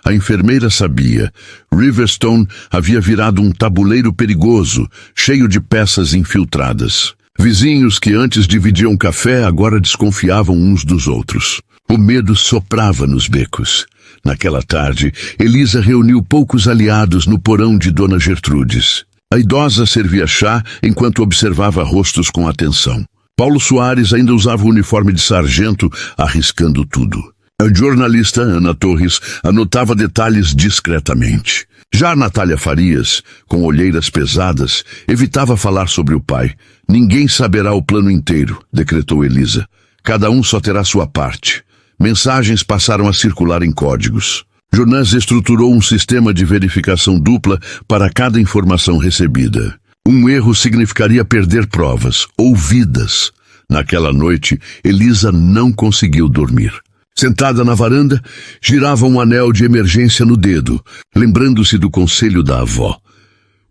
A enfermeira sabia. Riverstone havia virado um tabuleiro perigoso, cheio de peças infiltradas. Vizinhos que antes dividiam café agora desconfiavam uns dos outros. O medo soprava nos becos. Naquela tarde, Elisa reuniu poucos aliados no porão de Dona Gertrudes. A idosa servia chá enquanto observava rostos com atenção. Paulo Soares ainda usava o uniforme de sargento, arriscando tudo. A jornalista Ana Torres anotava detalhes discretamente. Já Natália Farias, com olheiras pesadas, evitava falar sobre o pai. Ninguém saberá o plano inteiro, decretou Elisa. Cada um só terá sua parte. Mensagens passaram a circular em códigos. Jonas estruturou um sistema de verificação dupla para cada informação recebida. Um erro significaria perder provas, ou vidas. Naquela noite, Elisa não conseguiu dormir. Sentada na varanda, girava um anel de emergência no dedo, lembrando-se do conselho da avó.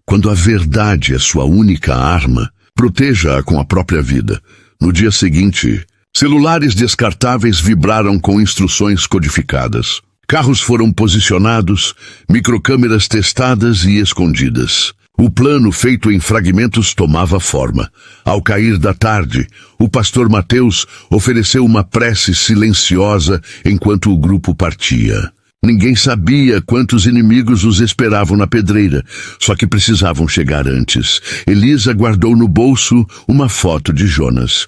Quando a verdade é sua única arma, proteja-a com a própria vida. No dia seguinte, celulares descartáveis vibraram com instruções codificadas. Carros foram posicionados, microcâmeras testadas e escondidas. O plano feito em fragmentos tomava forma. Ao cair da tarde, o pastor Mateus ofereceu uma prece silenciosa enquanto o grupo partia. Ninguém sabia quantos inimigos os esperavam na pedreira, só que precisavam chegar antes. Elisa guardou no bolso uma foto de Jonas.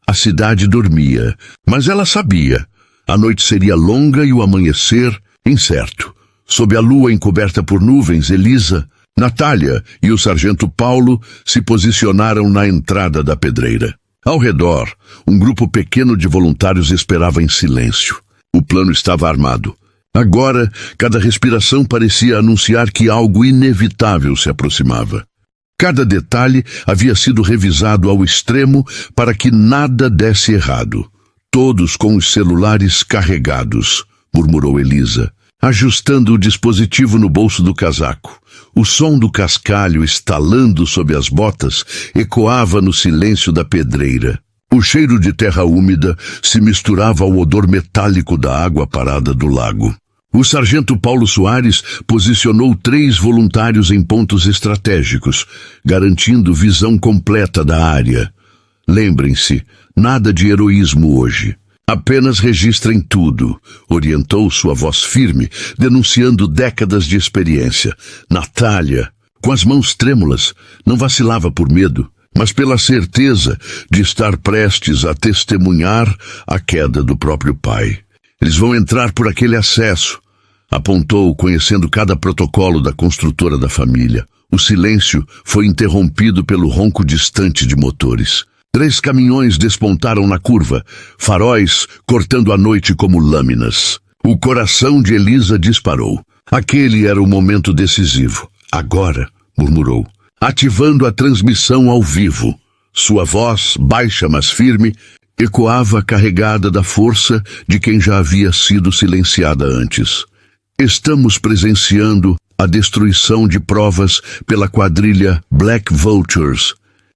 A cidade dormia, mas ela sabia. A noite seria longa e o amanhecer incerto. Sob a lua encoberta por nuvens, Elisa, Natália e o sargento Paulo se posicionaram na entrada da pedreira. Ao redor, um grupo pequeno de voluntários esperava em silêncio. O plano estava armado. Agora, cada respiração parecia anunciar que algo inevitável se aproximava. Cada detalhe havia sido revisado ao extremo para que nada desse errado. Todos com os celulares carregados, murmurou Elisa, ajustando o dispositivo no bolso do casaco. O som do cascalho estalando sob as botas ecoava no silêncio da pedreira. O cheiro de terra úmida se misturava ao odor metálico da água parada do lago. O sargento Paulo Soares posicionou 3 voluntários em pontos estratégicos, garantindo visão completa da área. Lembrem-se, nada de heroísmo hoje. Apenas registrem tudo, orientou sua voz firme, denunciando décadas de experiência. Natália, com as mãos trêmulas, não vacilava por medo, mas pela certeza de estar prestes a testemunhar a queda do próprio pai. Eles vão entrar por aquele acesso, apontou, conhecendo cada protocolo da construtora da família. O silêncio foi interrompido pelo ronco distante de motores. 3 caminhões despontaram na curva, faróis cortando a noite como lâminas. O coração de Elisa disparou. Aquele era o momento decisivo. Agora, murmurou, ativando a transmissão ao vivo. Sua voz, baixa mas firme, ecoava carregada da força de quem já havia sido silenciada antes. Estamos presenciando a destruição de provas pela quadrilha Black Vultures.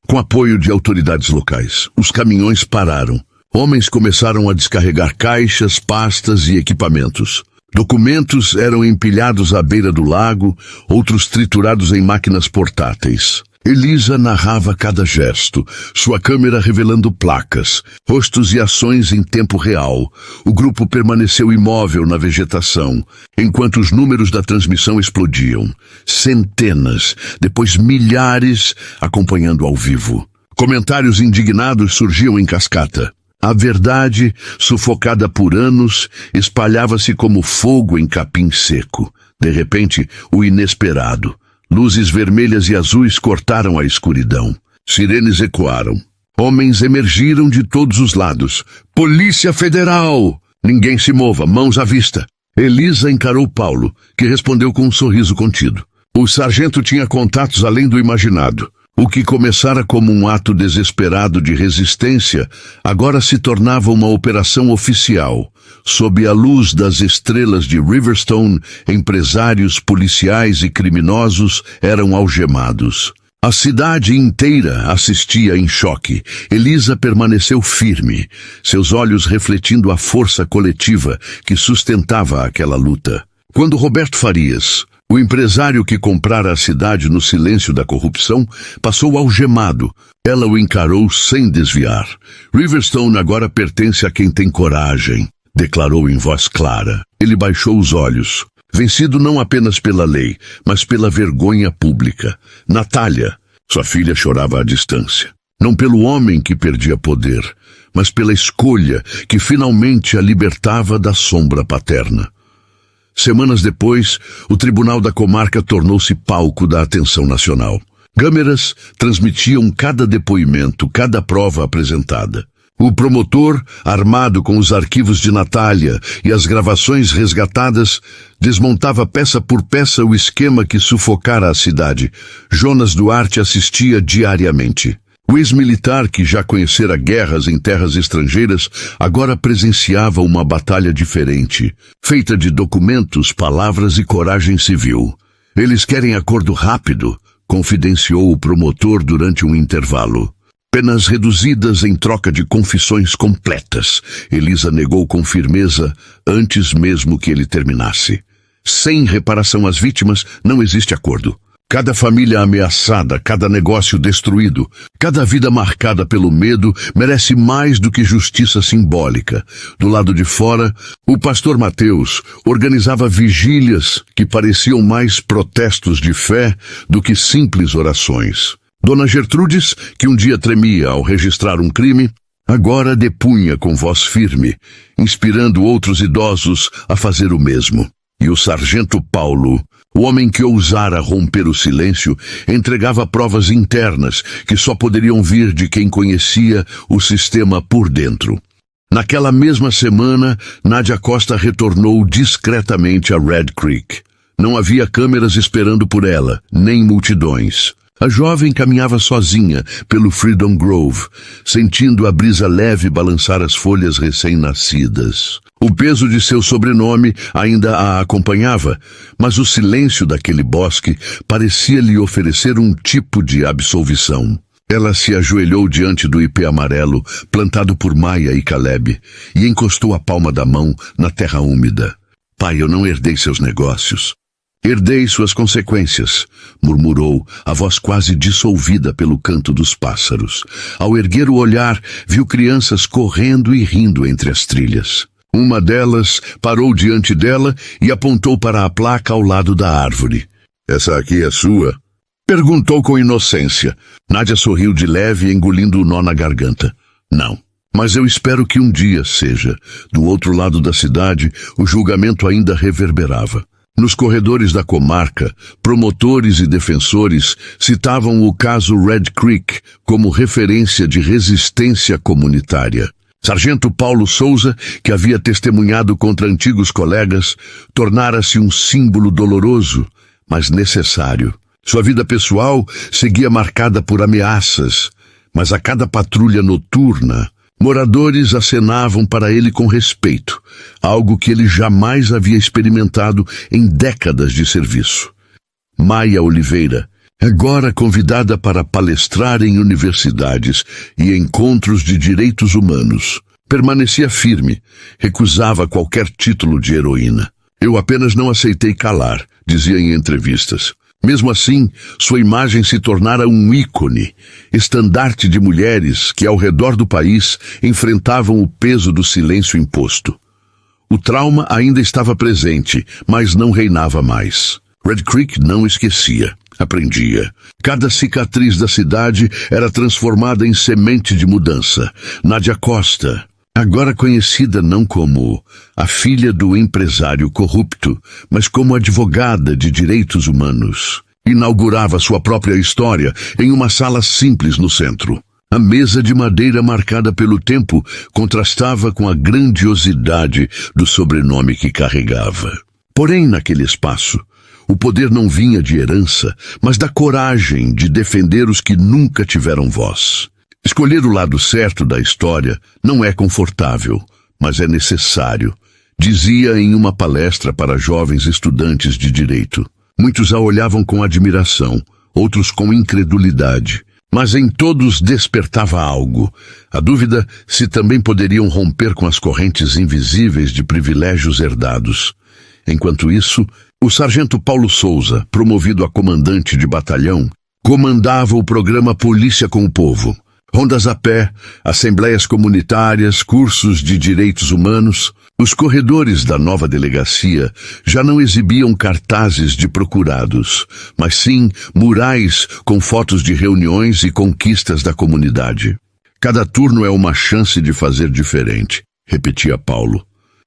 Com apoio de autoridades locais, os caminhões pararam. Homens começaram a descarregar caixas, pastas e equipamentos. Documentos eram empilhados à beira do lago, outros triturados em máquinas portáteis. Elisa narrava cada gesto, sua câmera revelando placas, rostos e ações em tempo real. O grupo permaneceu imóvel na vegetação, enquanto os números da transmissão explodiam. Centenas, depois milhares, acompanhando ao vivo. Comentários indignados surgiam em cascata. A verdade, sufocada por anos, espalhava-se como fogo em capim seco. De repente, o inesperado. Luzes vermelhas e azuis cortaram a escuridão. Sirenes ecoaram. Homens emergiram de todos os lados. Polícia Federal! Ninguém se mova, mãos à vista. Elisa encarou Paulo, que respondeu com um sorriso contido. O sargento tinha contatos além do imaginado. O que começara como um ato desesperado de resistência, agora se tornava uma operação oficial. Sob a luz das estrelas de Riverstone, empresários, policiais e criminosos eram algemados. A cidade inteira assistia em choque. Elisa permaneceu firme, seus olhos refletindo a força coletiva que sustentava aquela luta. Quando Roberto Farias, o empresário que comprara a cidade no silêncio da corrupção, passou algemado, ela o encarou sem desviar. Riverstone agora pertence a quem tem coragem, declarou em voz clara. Ele baixou os olhos, vencido não apenas pela lei, mas pela vergonha pública. Natália, sua filha, chorava à distância. Não pelo homem que perdia poder, mas pela escolha que finalmente a libertava da sombra paterna. Semanas depois, o Tribunal da Comarca tornou-se palco da atenção nacional. Câmeras transmitiam cada depoimento, cada prova apresentada. O promotor, armado com os arquivos de Natália e as gravações resgatadas, desmontava peça por peça o esquema que sufocara a cidade. Jonas Duarte assistia diariamente. O ex-militar, que já conhecera guerras em terras estrangeiras, agora presenciava uma batalha diferente, feita de documentos, palavras e coragem civil. Eles querem acordo rápido, confidenciou o promotor durante um intervalo. Penas reduzidas em troca de confissões completas. Elisa negou com firmeza antes mesmo que ele terminasse. Sem reparação às vítimas, não existe acordo. Cada família ameaçada, cada negócio destruído, cada vida marcada pelo medo merece mais do que justiça simbólica. Do lado de fora, o pastor Mateus organizava vigílias que pareciam mais protestos de fé do que simples orações. Dona Gertrudes, que um dia tremia ao registrar um crime, agora depunha com voz firme, inspirando outros idosos a fazer o mesmo. E o sargento Paulo, o homem que ousara romper o silêncio, entregava provas internas que só poderiam vir de quem conhecia o sistema por dentro. Naquela mesma semana, Nádia Costa retornou discretamente a Red Creek. Não havia câmeras esperando por ela, nem multidões. A jovem caminhava sozinha pelo Freedom Grove, sentindo a brisa leve balançar as folhas recém-nascidas. O peso de seu sobrenome ainda a acompanhava, mas o silêncio daquele bosque parecia lhe oferecer um tipo de absolvição. Ela se ajoelhou diante do ipê amarelo, plantado por Maia e Caleb, e encostou a palma da mão na terra úmida. Pai, eu não herdei seus negócios. Herdei suas consequências, murmurou, a voz quase dissolvida pelo canto dos pássaros. Ao erguer o olhar, viu crianças correndo e rindo entre as trilhas. Uma delas parou diante dela e apontou para a placa ao lado da árvore. Essa aqui é sua? Perguntou com inocência. Nádia sorriu de leve, engolindo o nó na garganta. Não. Mas eu espero que um dia seja. Do outro lado da cidade, o julgamento ainda reverberava. Nos corredores da comarca, promotores e defensores citavam o caso Red Creek como referência de resistência comunitária. Sargento Paulo Souza, que havia testemunhado contra antigos colegas, tornara-se um símbolo doloroso, mas necessário. Sua vida pessoal seguia marcada por ameaças, mas a cada patrulha noturna, moradores acenavam para ele com respeito, algo que ele jamais havia experimentado em décadas de serviço. Maia Oliveira, agora convidada para palestrar em universidades e encontros de direitos humanos, permanecia firme, recusava qualquer título de heroína. Eu apenas não aceitei calar, dizia em entrevistas. Mesmo assim, sua imagem se tornara um ícone, estandarte de mulheres que, ao redor do país, enfrentavam o peso do silêncio imposto. O trauma ainda estava presente, mas não reinava mais. Red Creek não esquecia, aprendia. Cada cicatriz da cidade era transformada em semente de mudança. Nádia Costa, agora conhecida não como a filha do empresário corrupto, mas como advogada de direitos humanos, inaugurava sua própria história em uma sala simples no centro. A mesa de madeira marcada pelo tempo contrastava com a grandiosidade do sobrenome que carregava. Porém, naquele espaço, o poder não vinha de herança, mas da coragem de defender os que nunca tiveram voz. Escolher o lado certo da história não é confortável, mas é necessário, dizia em uma palestra para jovens estudantes de direito. Muitos a olhavam com admiração, outros com incredulidade, mas em todos despertava algo. A dúvida se também poderiam romper com as correntes invisíveis de privilégios herdados. Enquanto isso, o sargento Paulo Souza, promovido a comandante de batalhão, comandava o programa Polícia com o Povo. Rondas a pé, assembleias comunitárias, cursos de direitos humanos. Os corredores da nova delegacia já não exibiam cartazes de procurados, mas sim murais com fotos de reuniões e conquistas da comunidade. Cada turno é uma chance de fazer diferente, repetia Paulo.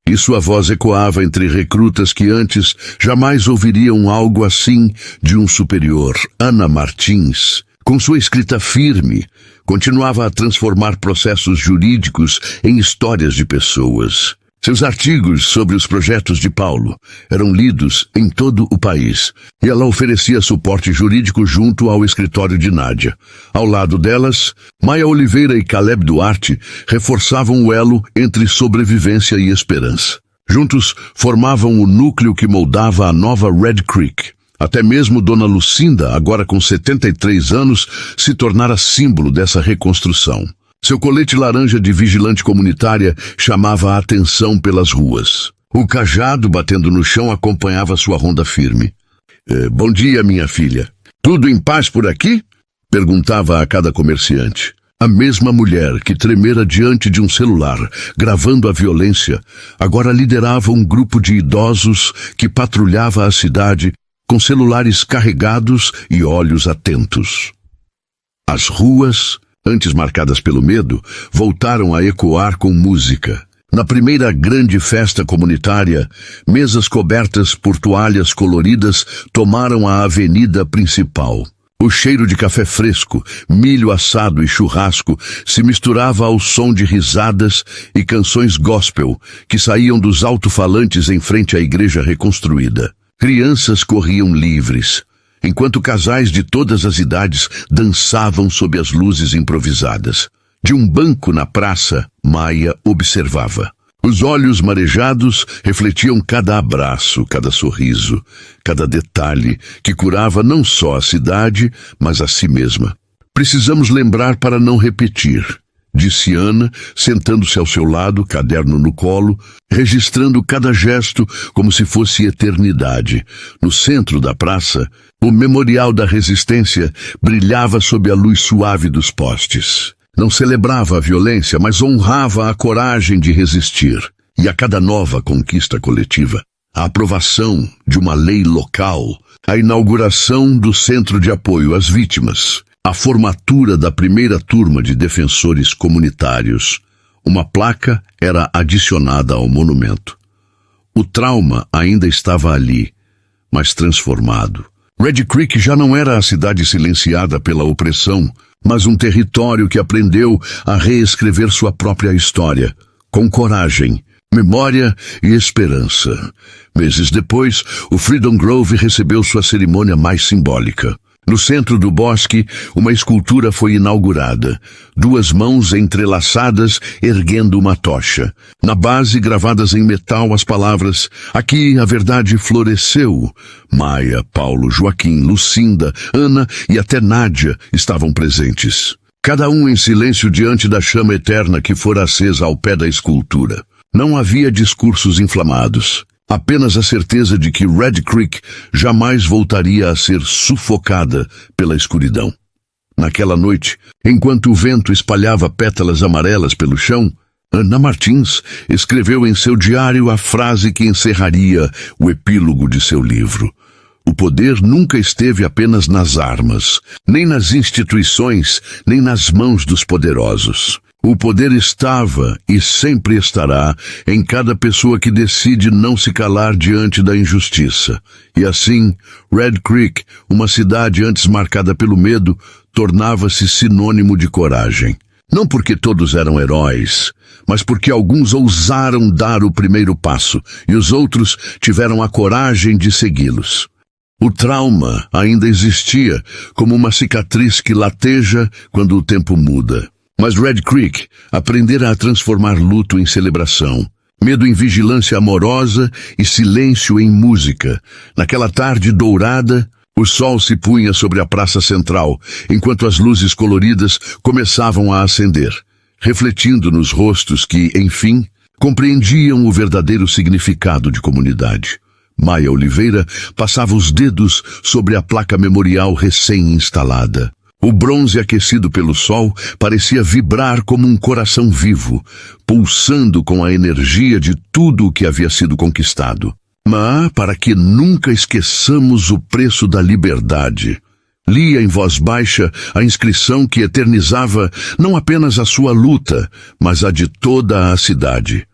E sua voz ecoava entre recrutas que antes jamais ouviriam algo assim de um superior. Ana Martins, com sua escrita firme, continuava a transformar processos jurídicos em histórias de pessoas. Seus artigos sobre os projetos de Paulo eram lidos em todo o país, e ela oferecia suporte jurídico junto ao escritório de Nádia. Ao lado delas, Maia Oliveira e Caleb Duarte reforçavam o elo entre sobrevivência e esperança. Juntos, formavam o núcleo que moldava a nova Red Creek. Até mesmo Dona Lucinda, agora com 73 anos, se tornara símbolo dessa reconstrução. Seu colete laranja de vigilante comunitária chamava a atenção pelas ruas. O cajado batendo no chão acompanhava sua ronda firme. Bom dia, minha filha. Tudo em paz por aqui? Perguntava a cada comerciante. A mesma mulher que tremera diante de um celular, gravando a violência, agora liderava um grupo de idosos que patrulhava a cidade com celulares carregados e olhos atentos. As ruas, antes marcadas pelo medo, voltaram a ecoar com música. Na primeira grande festa comunitária, mesas cobertas por toalhas coloridas tomaram a avenida principal. O cheiro de café fresco, milho assado e churrasco se misturava ao som de risadas e canções gospel que saíam dos alto-falantes em frente à igreja reconstruída. Crianças corriam livres, enquanto casais de todas as idades dançavam sob as luzes improvisadas. De um banco na praça, Maia observava. Os olhos marejados refletiam cada abraço, cada sorriso, cada detalhe que curava não só a cidade, mas a si mesma. Precisamos lembrar para não repetir, disse Ana, sentando-se ao seu lado, caderno no colo, registrando cada gesto como se fosse eternidade. No centro da praça, o Memorial da Resistência brilhava sob a luz suave dos postes. Não celebrava a violência, mas honrava a coragem de resistir. E a cada nova conquista coletiva, a aprovação de uma lei local, a inauguração do Centro de Apoio às Vítimas, a formatura da primeira turma de defensores comunitários, uma placa era adicionada ao monumento. O trauma ainda estava ali, mas transformado. Red Creek já não era a cidade silenciada pela opressão, mas um território que aprendeu a reescrever sua própria história, com coragem, memória e esperança. Meses depois, o Freedom Grove recebeu sua cerimônia mais simbólica. No centro do bosque, uma escultura foi inaugurada, 2 mãos entrelaçadas erguendo uma tocha. Na base, gravadas em metal, as palavras: "Aqui a verdade floresceu". Maia, Paulo, Joaquim, Lucinda, Ana e até Nádia estavam presentes. Cada um em silêncio diante da chama eterna que fora acesa ao pé da escultura. Não havia discursos inflamados. Apenas a certeza de que Red Creek jamais voltaria a ser sufocada pela escuridão. Naquela noite, enquanto o vento espalhava pétalas amarelas pelo chão, Ana Martins escreveu em seu diário a frase que encerraria o epílogo de seu livro. O poder nunca esteve apenas nas armas, nem nas instituições, nem nas mãos dos poderosos. O poder estava e sempre estará em cada pessoa que decide não se calar diante da injustiça. E assim, Red Creek, uma cidade antes marcada pelo medo, tornava-se sinônimo de coragem. Não porque todos eram heróis, mas porque alguns ousaram dar o primeiro passo e os outros tiveram a coragem de segui-los. O trauma ainda existia, como uma cicatriz que lateja quando o tempo muda. Mas Red Creek aprendera a transformar luto em celebração, medo em vigilância amorosa e silêncio em música. Naquela tarde dourada, o sol se punha sobre a praça central, enquanto as luzes coloridas começavam a acender, refletindo nos rostos que, enfim, compreendiam o verdadeiro significado de comunidade. Maia Oliveira passava os dedos sobre a placa memorial recém-instalada. O bronze aquecido pelo sol parecia vibrar como um coração vivo, pulsando com a energia de tudo o que havia sido conquistado. Mas, para que nunca esqueçamos o preço da liberdade, lia em voz baixa a inscrição que eternizava não apenas a sua luta, mas a de toda a cidade.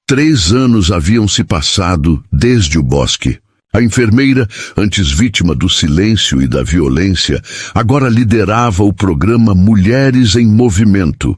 3 anos haviam se passado desde o bosque. A enfermeira, antes vítima do silêncio e da violência, agora liderava o programa Mulheres em Movimento,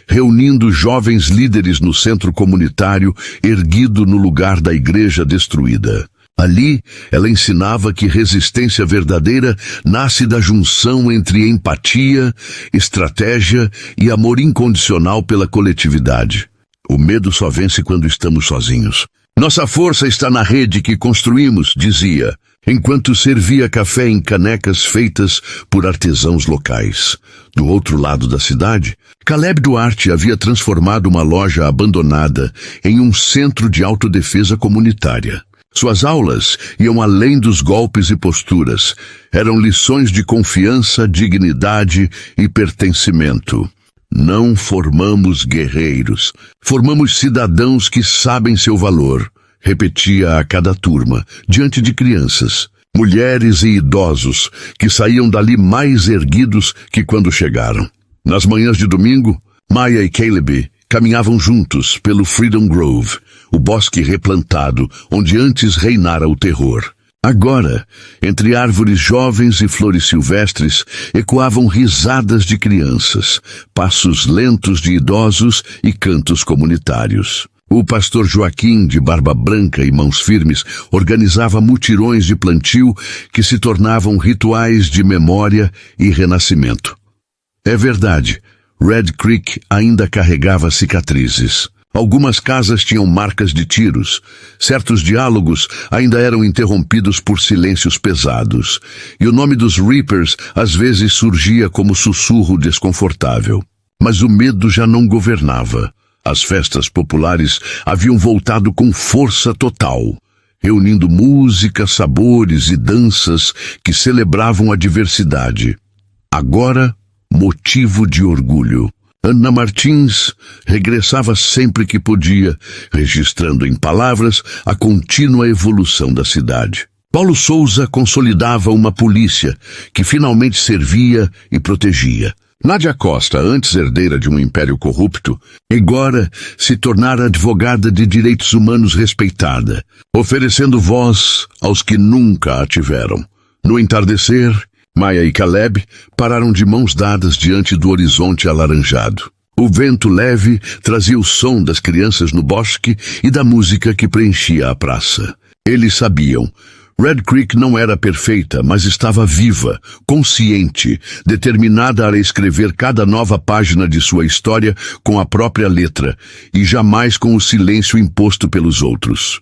reunindo jovens líderes no centro comunitário erguido no lugar da igreja destruída. Ali, ela ensinava que resistência verdadeira nasce da junção entre empatia, estratégia e amor incondicional pela coletividade. O medo só vence quando estamos sozinhos. Nossa força está na rede que construímos, dizia, enquanto servia café em canecas feitas por artesãos locais. Do outro lado da cidade, Caleb Duarte havia transformado uma loja abandonada em um centro de autodefesa comunitária. Suas aulas iam além dos golpes e posturas. Eram lições de confiança, dignidade e pertencimento. Não formamos guerreiros, formamos cidadãos que sabem seu valor, repetia a cada turma, diante de crianças, mulheres e idosos, que saíam dali mais erguidos que quando chegaram. Nas manhãs de domingo, Maia e Caleb caminhavam juntos pelo Freedom Grove, o bosque replantado, onde antes reinara o terror. Agora, entre árvores jovens e flores silvestres, ecoavam risadas de crianças, passos lentos de idosos e cantos comunitários. O pastor Joaquim, de barba branca e mãos firmes, organizava mutirões de plantio que se tornavam rituais de memória e renascimento. É verdade, Red Creek ainda carregava cicatrizes. Algumas casas tinham marcas de tiros. Certos diálogos ainda eram interrompidos por silêncios pesados. E o nome dos Reapers às vezes surgia como sussurro desconfortável. Mas o medo já não governava. As festas populares haviam voltado com força total, reunindo música, sabores e danças que celebravam a diversidade. Agora, motivo de orgulho. Ana Martins regressava sempre que podia, registrando em palavras a contínua evolução da cidade. Paulo Souza consolidava uma polícia que finalmente servia e protegia. Nádia Costa, antes herdeira de um império corrupto, agora se tornara advogada de direitos humanos respeitada, oferecendo voz aos que nunca a tiveram. No entardecer, Maya e Caleb pararam de mãos dadas diante do horizonte alaranjado. O vento leve trazia o som das crianças no bosque e da música que preenchia a praça. Eles sabiam. Red Creek não era perfeita, mas estava viva, consciente, determinada a escrever cada nova página de sua história com a própria letra e jamais com o silêncio imposto pelos outros.